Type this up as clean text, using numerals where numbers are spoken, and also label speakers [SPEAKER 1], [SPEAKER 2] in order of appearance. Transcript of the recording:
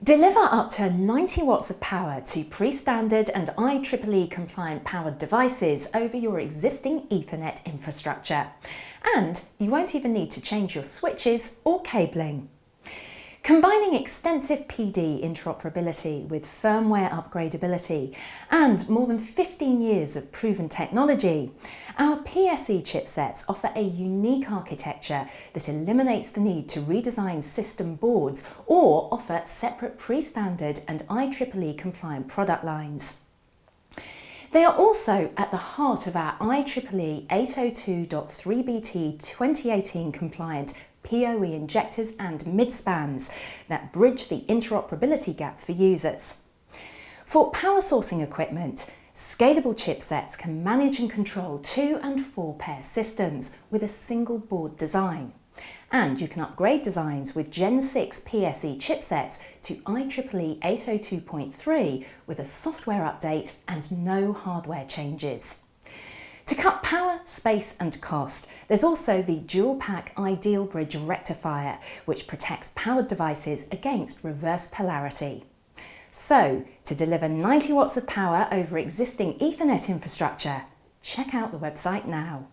[SPEAKER 1] Deliver up to 90 watts of power to pre-standard and IEEE compliant powered devices over your existing Ethernet infrastructure. And you won't even need to change your switches or cabling. Combining extensive PD interoperability with firmware upgradability and more than 15 years of proven technology, our PSE chipsets offer a unique architecture that eliminates the need to redesign system boards or offer separate pre-standard and IEEE compliant product lines. They are also at the heart of our IEEE 802.3BT 2018 compliant PoE injectors and midspans that bridge the interoperability gap for users. For power sourcing equipment, scalable chipsets can manage and control 2 and 4 pair systems with a single board design. And you can upgrade designs with Gen 6 PSE chipsets to IEEE 802.3 with a software update and no hardware changes. To cut power, space and cost, there's also the dual pack ideal bridge rectifier, which protects powered devices against reverse polarity. So, to deliver 90 watts of power over existing Ethernet infrastructure, check out the website now.